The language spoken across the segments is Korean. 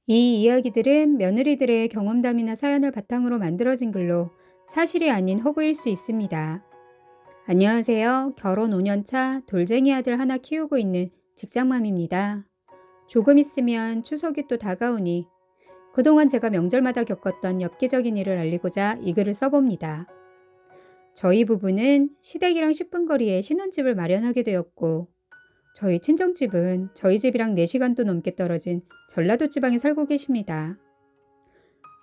이 이야기들은 며느리들의 경험담이나 사연을 바탕으로 만들어진 글로 사실이 아닌 허구일 수 있습니다. 안녕하세요. 결혼 5년차 돌쟁이 아들 하나 키우고 있는 직장맘입니다. 조금 있으면 추석이 또 다가오니 그동안 제가 명절마다 겪었던 엽기적인 일을 알리고자 이 글을 써봅니다. 저희 부부는 시댁이랑 10분 거리에 신혼집을 마련하게 되었고, 저희 친정집은 저희 집이랑 4시간도 넘게 떨어진 전라도 지방에 살고 계십니다.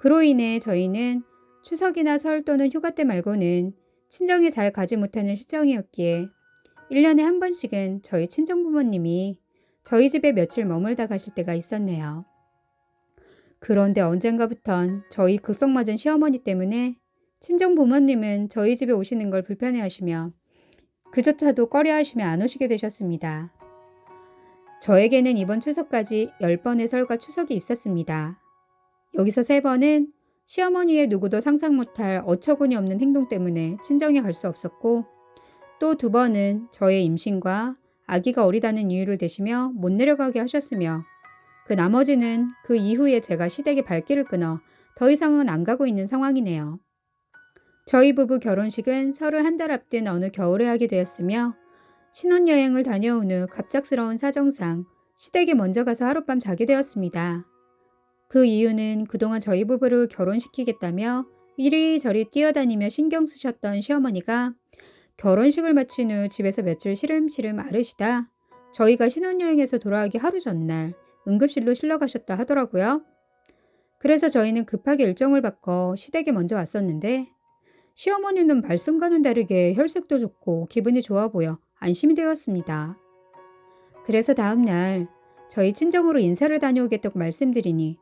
그로 인해 저희는 추석이나 설 또는 휴가 때 말고는 친정에 잘 가지 못하는 시정이었기에 1년에 한 번씩은 저희 친정부모님이 저희 집에 며칠 머물다 가실 때가 있었네요. 그런데 언젠가부턴 저희 극성맞은 시어머니 때문에 친정부모님은 저희 집에 오시는 걸 불편해하시며 그조차도 꺼려하시며 안 오시게 되셨습니다. 저에게는 이번 추석까지 10번의 설과 추석이 있었습니다. 여기서 3번은 시어머니의 누구도 상상 못할 어처구니 없는 행동 때문에 친정에 갈 수 없었고, 또 2번은 저의 임신과 아기가 어리다는 이유를 대시며 못 내려가게 하셨으며, 그 나머지는 그 이후에 제가 시댁에 발길을 끊어 더 이상은 안 가고 있는 상황이네요. 저희 부부 결혼식은 설을 한 달 앞둔 어느 겨울에 하게 되었으며, 신혼여행을 다녀온 후 갑작스러운 사정상 시댁에 먼저 가서 하룻밤 자게 되었습니다. 그 이유는 그동안 저희 부부를 결혼시키겠다며 이리저리 뛰어다니며 신경 쓰셨던 시어머니가 결혼식을 마친 후 집에서 며칠 시름시름 앓으시다 저희가 신혼여행에서 돌아가기 하루 전날 응급실로 실려 가셨다 하더라고요. 그래서 저희는 급하게 일정을 바꿔 시댁에 먼저 왔었는데, 시어머니는 말씀과는 다르게 혈색도 좋고 기분이 좋아 보여 안심이 되었습니다. 그래서 다음날 저희 친정으로 인사를 다녀오겠다고 말씀드리니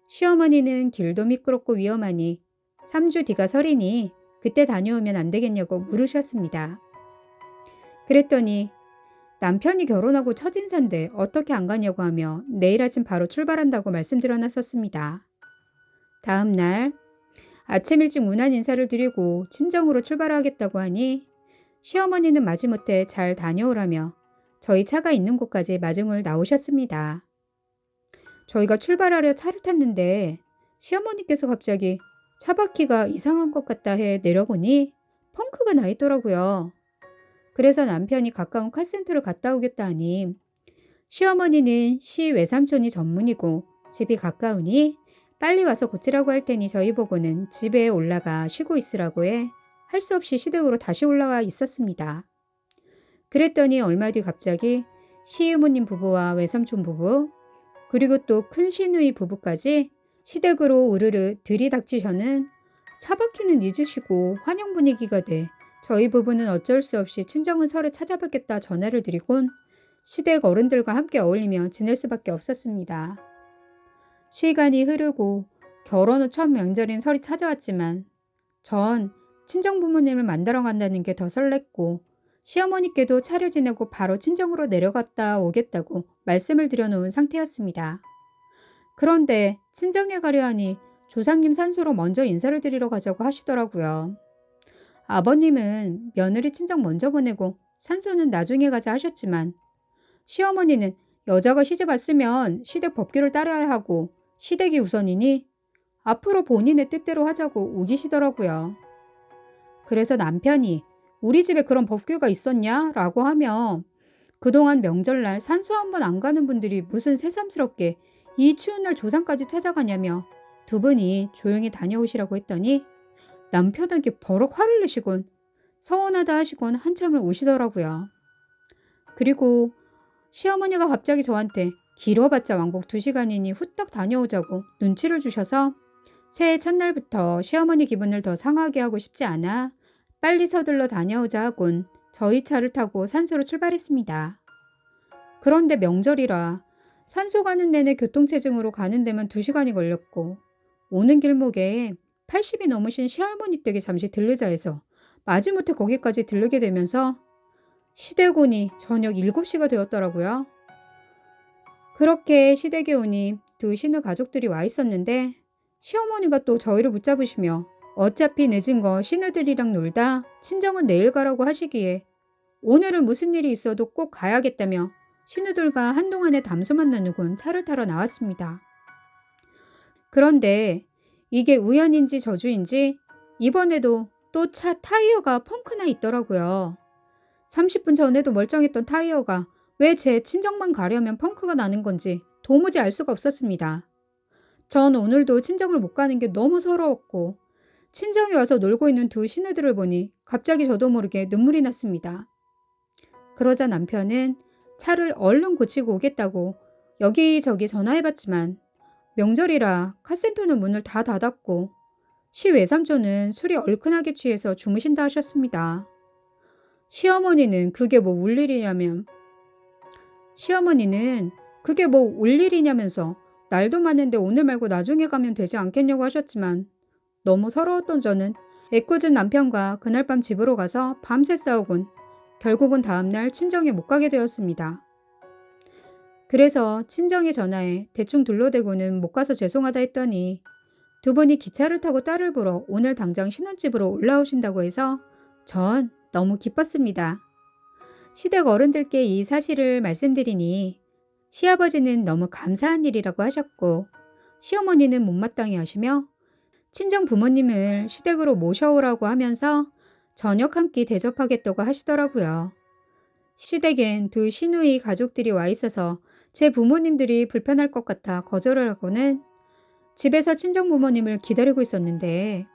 시어머니는 길도 미끄럽고 위험하니 3주 뒤가 설이니 그때 다녀오면 안 되겠냐고 물으셨습니다. 그랬더니 남편이 결혼하고 첫인사인데 어떻게 안 가냐고 하며 내일 아침 바로 출발한다고 말씀드려 놨었습니다. 다음날 아침 일찍 문안 인사를 드리고 친정으로 출발하겠다고 하니 시어머니는 마지못해 잘 다녀오라며 저희 차가 있는 곳까지 마중을 나오셨습니다. 저희가 출발하려 차를 탔는데 시어머니께서 갑자기 차바퀴가 이상한 것 같다 해 내려보니 펑크가 나 있더라고요. 그래서 남편이 가까운 카센터를 갔다 오겠다 하니 시어머니는 시 외삼촌이 전문이고 집이 가까우니 빨리 와서 고치라고 할 테니 저희 보고는 집에 올라가 쉬고 있으라고 해 할 수 없이 시댁으로 다시 올라와 있었습니다. 그랬더니 얼마 뒤 갑자기 시이모님 부부와 외삼촌 부부 그리고 또 큰 시누이 부부까지 시댁으로 으르르 들이닥치셔는 차바퀴는 잊으시고 환영 분위기가 돼 저희 부부는 어쩔 수 없이 친정은 설에 찾아뵙겠다 전화를 드리곤 시댁 어른들과 함께 어울리며 지낼 수밖에 없었습니다. 시간이 흐르고 결혼 후 첫 명절인 설이 찾아왔지만 전 친정 부모님을 만나러 간다는 게 더 설렜고 시어머니께도 차례 지내고 바로 친정으로 내려갔다 오겠다고 말씀을 드려놓은 상태였습니다. 그런데 친정에 가려 하니 조상님 산소로 먼저 인사를 드리러 가자고 하시더라고요. 아버님은 며느리 친정 먼저 보내고 산소는 나중에 가자 하셨지만 시어머니는 여자가 시집 왔으면 시댁 법규를 따라야 하고 시댁이 우선이니 앞으로 본인의 뜻대로 하자고 우기시더라고요. 그래서 남편이 우리 집에 그런 법규가 있었냐? 라고 하며 그동안 명절날 산소 한 번 안 가는 분들이 무슨 새삼스럽게 이 추운 날 조상까지 찾아가냐며 두 분이 조용히 다녀오시라고 했더니 남편에게 버럭 화를 내시곤 서운하다 하시곤 한참을 우시더라고요. 그리고 시어머니가 갑자기 저한테 길어봤자 왕복 2시간이니 후딱 다녀오자고 눈치를 주셔서 새해 첫날부터 시어머니 기분을 더 상하게 하고 싶지 않아 빨리 서둘러 다녀오자 하곤 저희 차를 타고 산소로 출발했습니다. 그런데 명절이라 산소 가는 내내 교통체증으로 가는 데만 2시간이 걸렸고 오는 길목에 80이 넘으신 시할머니 댁에 잠시 들르자 해서 마지못해 거기까지 들르게 되면서 시댁 오니 저녁 7시가 되었더라고요. 그렇게 시댁에 오니 두 시누 가족들이 와 있었는데 시어머니가 또 저희를 붙잡으시며 어차피 늦은 거 시누들이랑 놀다 친정은 내일 가라고 하시기에 오늘은 무슨 일이 있어도 꼭 가야겠다며 시누들과 한동안의 담소만 나누곤 차를 타러 나왔습니다. 그런데 이게 우연인지 저주인지 이번에도 또 차 타이어가 펑크나 있더라고요. 30분 전에도 멀쩡했던 타이어가 왜 제 친정만 가려면 펑크가 나는 건지 도무지 알 수가 없었습니다. 전 오늘도 친정을 못 가는 게 너무 서러웠고 친정에 와서 놀고 있는 두 시누들을 보니 갑자기 저도 모르게 눈물이 났습니다. 그러자 남편은 차를 얼른 고치고 오겠다고 여기저기 전화해봤지만 명절이라 카센터는 문을 다 닫았고 시외삼촌은 술이 얼큰하게 취해서 주무신다 하셨습니다. 시어머니는 그게 뭐 울 일이냐면서 날도 많은데 오늘 말고 나중에 가면 되지 않겠냐고 하셨지만 너무 서러웠던 저는 애꿎은 남편과 그날 밤 집으로 가서 밤새 싸우곤 결국은 다음날 친정에 못 가게 되었습니다. 그래서 친정에 전화해 대충 둘러대고는 못 가서 죄송하다 했더니 두 분이 기차를 타고 딸을 보러 오늘 당장 신혼집으로 올라오신다고 해서 전 너무 기뻤습니다. 시댁 어른들께 이 사실을 말씀드리니 시아버지는 너무 감사한 일이라고 하셨고 시어머니는 못마땅해 하시며 친정 부모님을 시댁으로 모셔오라고 하면서 저녁 한 끼 대접하겠다고 하시더라고요. 시댁엔 두 시누이 가족들이 와 있어서 제 부모님들이 불편할 것 같아 거절을 하고는 집에서 친정 부모님을 기다리고 있었는데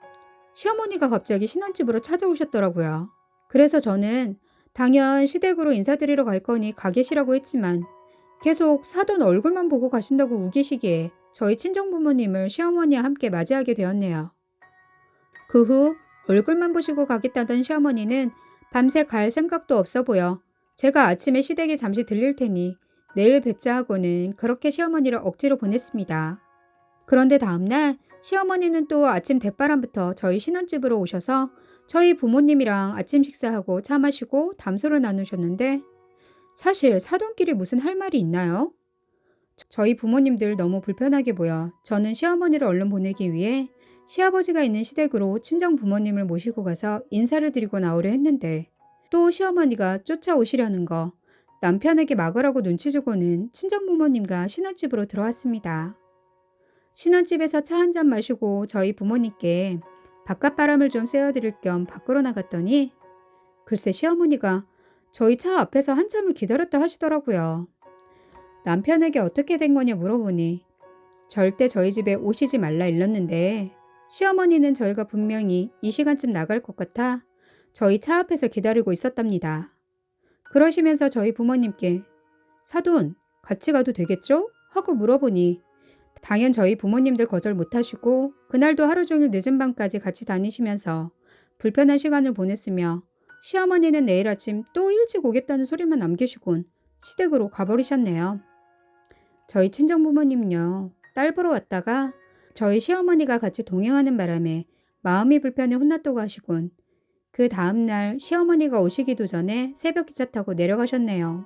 시어머니가 갑자기 신혼집으로 찾아오셨더라고요. 그래서 저는 당연 시댁으로 인사드리러 갈 거니 가 계시라고 했지만 계속 사돈 얼굴만 보고 가신다고 우기시기에 저희 친정 부모님을 시어머니와 함께 맞이하게 되었네요. 그 후 얼굴만 보시고 가겠다던 시어머니는 밤새 갈 생각도 없어 보여 제가 아침에 시댁에 잠시 들릴 테니 내일 뵙자 하고는 그렇게 시어머니를 억지로 보냈습니다. 그런데 다음날 시어머니는 또 아침 대바람부터 저희 신혼집으로 오셔서 저희 부모님이랑 아침 식사하고 차 마시고 담소를 나누셨는데 사실 사돈끼리 무슨 할 말이 있나요? 저희 부모님들 너무 불편하게 보여 저는 시어머니를 얼른 보내기 위해 시아버지가 있는 시댁으로 친정 부모님을 모시고 가서 인사를 드리고 나오려 했는데 또 시어머니가 쫓아오시려는 거 남편에게 막으라고 눈치 주고는 친정 부모님과 신혼집으로 들어왔습니다. 신혼집에서 차 한 잔 마시고 저희 부모님께 바깥 바람을 좀 쐬어드릴 겸 밖으로 나갔더니 글쎄 시어머니가 저희 차 앞에서 한참을 기다렸다 하시더라고요. 남편에게 어떻게 된 거냐 물어보니 절대 저희 집에 오시지 말라 일렀는데 시어머니는 저희가 분명히 이 시간쯤 나갈 것 같아 저희 차 앞에서 기다리고 있었답니다. 그러시면서 저희 부모님께 사돈 같이 가도 되겠죠? 하고 물어보니 당연 저희 부모님들 거절 못하시고 그날도 하루 종일 늦은 밤까지 같이 다니시면서 불편한 시간을 보냈으며 시어머니는 내일 아침 또 일찍 오겠다는 소리만 남기시곤 시댁으로 가버리셨네요. 저희 친정부모님요. 딸 보러 왔다가 저희 시어머니가 같이 동행하는 바람에 마음이 불편해 혼났다고 하시곤 그 다음날 시어머니가 오시기도 전에 새벽 기차 타고 내려가셨네요.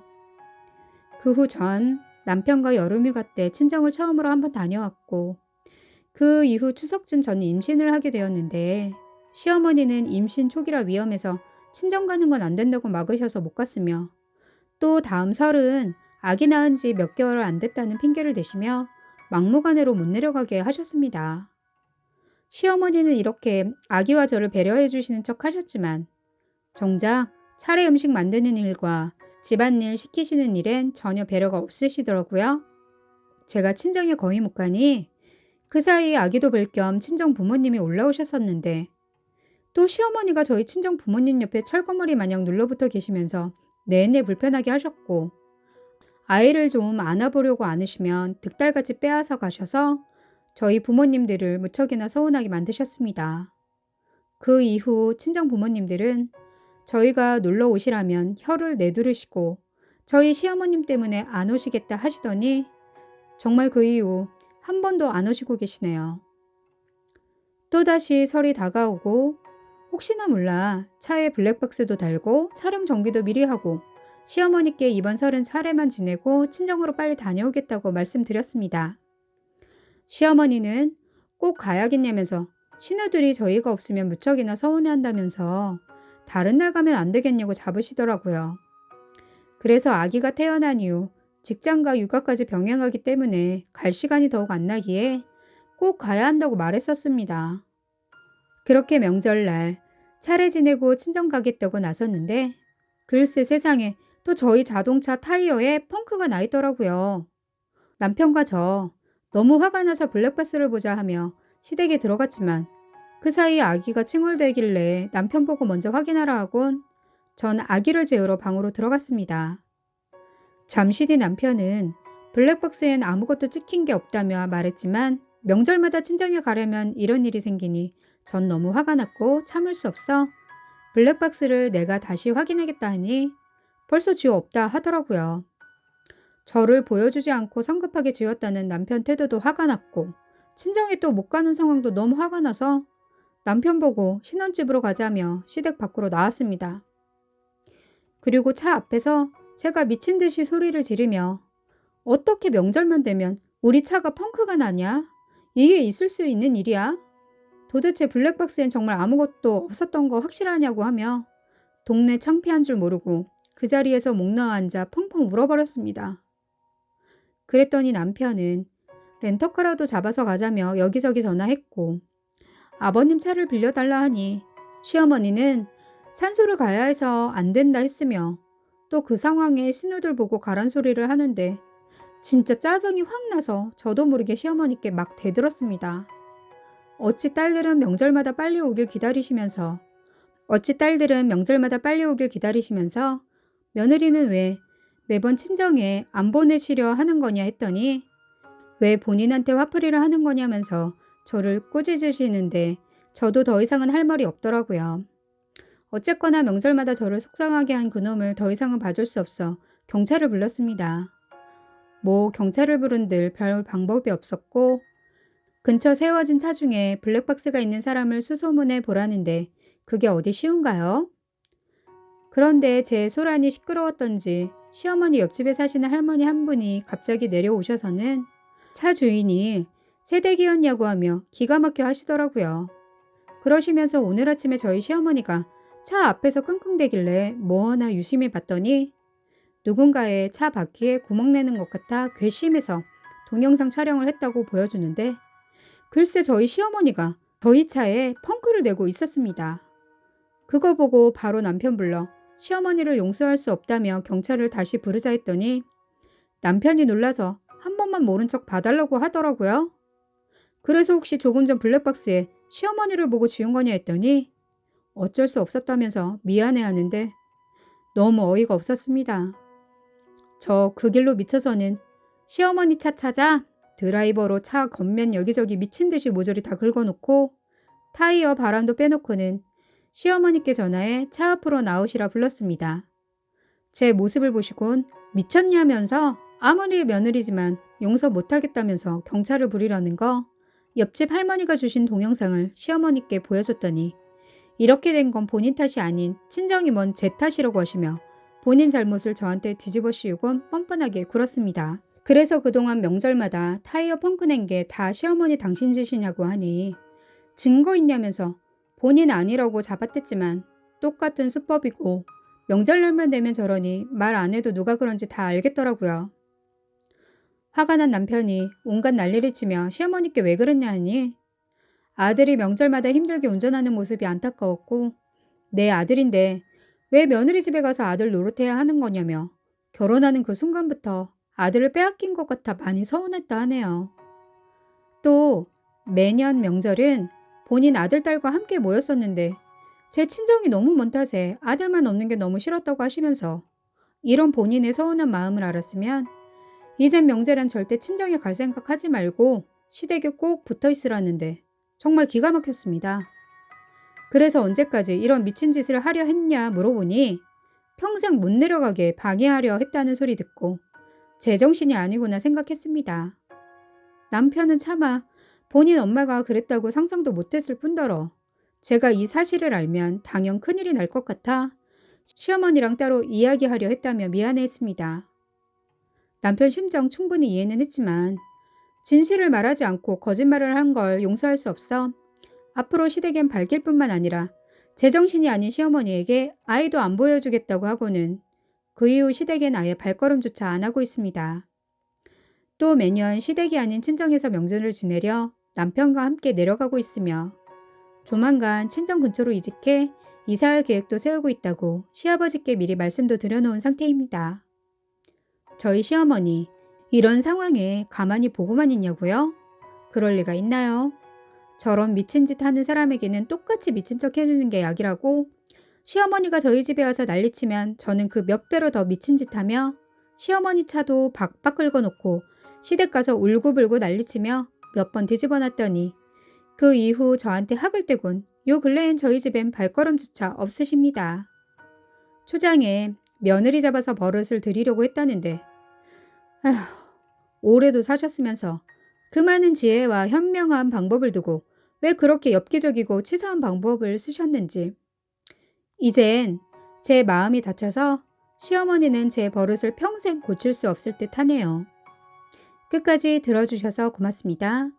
그 후 전 남편과 여름휴가 때 친정을 처음으로 한번 다녀왔고 그 이후 추석쯤 저는 임신을 하게 되었는데 시어머니는 임신 초기라 위험해서 친정 가는 건 안 된다고 막으셔서 못 갔으며 또 다음 설은 아기 낳은 지 몇 개월 안 됐다는 핑계를 대시며 막무가내로 못 내려가게 하셨습니다. 시어머니는 이렇게 아기와 저를 배려해 주시는 척 하셨지만 정작 차례 음식 만드는 일과 집안일 시키시는 일엔 전혀 배려가 없으시더라고요. 제가 친정에 거의 못 가니 그 사이에 아기도 볼 겸 친정 부모님이 올라오셨었는데 또 시어머니가 저희 친정 부모님 옆에 철거머리 마냥 눌러붙어 계시면서 내내 불편하게 하셨고 아이를 좀 안아보려고 안으시면 득달같이 빼앗아 가셔서 저희 부모님들을 무척이나 서운하게 만드셨습니다. 그 이후 친정 부모님들은 저희가 놀러 오시라면 혀를 내두르시고 저희 시어머님 때문에 안 오시겠다 하시더니 정말 그 이후 한 번도 안 오시고 계시네요. 또다시 설이 다가오고 혹시나 몰라 차에 블랙박스도 달고 차량 정비도 미리 하고 시어머니께 이번 설은 차례만 지내고 친정으로 빨리 다녀오겠다고 말씀드렸습니다. 시어머니는 꼭 가야겠냐면서 시누들이 저희가 없으면 무척이나 서운해한다면서 다른 날 가면 안 되겠냐고 잡으시더라고요. 그래서 아기가 태어난 이후 직장과 육아까지 병행하기 때문에 갈 시간이 더욱 안 나기에 꼭 가야 한다고 말했었습니다. 그렇게 명절날 차례 지내고 친정 가겠다고 나섰는데 글쎄 세상에 또 저희 자동차 타이어에 펑크가 나 있더라고요. 남편과 저 너무 화가 나서 블랙박스를 보자 하며 시댁에 들어갔지만 그 사이 아기가 칭얼대길래 남편 보고 먼저 확인하라 하곤 전 아기를 재우러 방으로 들어갔습니다. 잠시 뒤 남편은 블랙박스엔 아무것도 찍힌 게 없다며 말했지만 명절마다 친정에 가려면 이런 일이 생기니 전 너무 화가 났고 참을 수 없어 블랙박스를 내가 다시 확인하겠다 하니 벌써 지워 없다 하더라고요. 저를 보여주지 않고 성급하게 지웠다는 남편 태도도 화가 났고 친정에 또 못 가는 상황도 너무 화가 나서 남편 보고 신혼집으로 가자며 시댁 밖으로 나왔습니다. 그리고 차 앞에서 제가 미친 듯이 소리를 지르며 어떻게 명절만 되면 우리 차가 펑크가 나냐? 이게 있을 수 있는 일이야? 도대체 블랙박스엔 정말 아무것도 없었던 거 확실하냐고 하며 동네 창피한 줄 모르고 그 자리에서 목 놓아 앉아 펑펑 울어버렸습니다. 그랬더니 남편은 렌터카라도 잡아서 가자며 여기저기 전화했고 아버님 차를 빌려달라 하니 시어머니는 산소를 가야 해서 안 된다 했으며 또 그 상황에 신우들 보고 가란 소리를 하는데 진짜 짜증이 확 나서 저도 모르게 시어머니께 막 대들었습니다. 어찌 딸들은 명절마다 빨리 오길 기다리시면서 며느리는 왜 매번 친정에 안 보내시려 하는 거냐 했더니 왜 본인한테 화풀이를 하는 거냐면서 저를 꾸짖으시는데 저도 더 이상은 할 말이 없더라고요. 어쨌거나 명절마다 저를 속상하게 한 그놈을 더 이상은 봐줄 수 없어 경찰을 불렀습니다. 뭐 경찰을 부른들 별 방법이 없었고 근처 세워진 차 중에 블랙박스가 있는 사람을 수소문해 보라는데 그게 어디 쉬운가요? 그런데 제 소란이 시끄러웠던지 시어머니 옆집에 사시는 할머니 한 분이 갑자기 내려오셔서는 차 주인이 새댁이었냐고 하며 기가 막혀 하시더라고요. 그러시면서 오늘 아침에 저희 시어머니가 차 앞에서 끙끙대길래 뭐하나 유심히 봤더니 누군가의 차 바퀴에 구멍 내는 것 같아 괘씸해서 동영상 촬영을 했다고 보여주는데 글쎄 저희 시어머니가 저희 차에 펑크를 내고 있었습니다. 그거 보고 바로 남편 불러 시어머니를 용서할 수 없다며 경찰을 다시 부르자 했더니 남편이 놀라서 한 번만 모른 척 봐달라고 하더라고요. 그래서 혹시 조금 전 블랙박스에 시어머니를 보고 지운 거냐 했더니 어쩔 수 없었다면서 미안해하는데 너무 어이가 없었습니다. 저 그 길로 미쳐서는 시어머니 차 찾아 드라이버로 차 겉면 여기저기 미친 듯이 모조리 다 긁어놓고 타이어 바람도 빼놓고는 시어머니께 전화해 차 앞으로 나오시라 불렀습니다. 제 모습을 보시곤 미쳤냐면서 아무리 며느리지만 용서 못하겠다면서 경찰을 부리려는 거 옆집 할머니가 주신 동영상을 시어머니께 보여줬더니 이렇게 된 건 본인 탓이 아닌 친정이 먼 제 탓이라고 하시며 본인 잘못을 저한테 뒤집어 씌우곤 뻔뻔하게 굴었습니다. 그래서 그동안 명절마다 타이어 펑크 낸 게 다 시어머니 당신 짓이냐고 하니 증거 있냐면서 본인 아니라고 잡아댔지만 똑같은 수법이고 명절날만 되면 저러니 말 안 해도 누가 그런지 다 알겠더라고요. 화가 난 남편이 온갖 난리를 치며 시어머니께 왜 그랬냐 하니 아들이 명절마다 힘들게 운전하는 모습이 안타까웠고 내 아들인데 왜 며느리 집에 가서 아들 노릇해야 하는 거냐며 결혼하는 그 순간부터 아들을 빼앗긴 것 같아 많이 서운했다 하네요. 또 매년 명절은 본인 아들, 딸과 함께 모였었는데 제 친정이 너무 먼 탓에 아들만 없는 게 너무 싫었다고 하시면서 이런 본인의 서운한 마음을 알았으면 이젠 명절엔 절대 친정에 갈 생각 하지 말고 시댁에 꼭 붙어 있으라는데 정말 기가 막혔습니다. 그래서 언제까지 이런 미친 짓을 하려 했냐 물어보니 평생 못 내려가게 방해하려 했다는 소리 듣고 제정신이 아니구나 생각했습니다. 남편은 차마 본인 엄마가 그랬다고 상상도 못했을 뿐더러 제가 이 사실을 알면 당연 큰일이 날 것 같아 시어머니랑 따로 이야기하려 했다며 미안해했습니다. 남편 심정 충분히 이해는 했지만 진실을 말하지 않고 거짓말을 한 걸 용서할 수 없어 앞으로 시댁엔 밝힐 뿐만 아니라 제정신이 아닌 시어머니에게 아이도 안 보여주겠다고 하고는 그 이후 시댁엔 아예 발걸음조차 안 하고 있습니다. 또 매년 시댁이 아닌 친정에서 명절을 지내려 남편과 함께 내려가고 있으며 조만간 친정 근처로 이직해 이사할 계획도 세우고 있다고 시아버지께 미리 말씀도 드려놓은 상태입니다. 저희 시어머니, 이런 상황에 가만히 보고만 있냐고요? 그럴 리가 있나요? 저런 미친 짓 하는 사람에게는 똑같이 미친 척 해주는 게 약이라고 시어머니가 저희 집에 와서 난리치면 저는 그 몇 배로 더 미친 짓 하며 시어머니 차도 박박 긁어놓고 시댁 가서 울고불고 난리치며 몇 번 뒤집어 놨더니 그 이후 저한테 학을 떼곤 요 근래엔 저희 집엔 발걸음조차 없으십니다. 초장에 며느리 잡아서 버릇을 들이려고 했다는데 아휴, 오래도 사셨으면서 그 많은 지혜와 현명한 방법을 두고 왜 그렇게 엽기적이고 치사한 방법을 쓰셨는지. 이젠 제 마음이 다쳐서 시어머니는 제 버릇을 평생 고칠 수 없을 듯 하네요. 끝까지 들어주셔서 고맙습니다.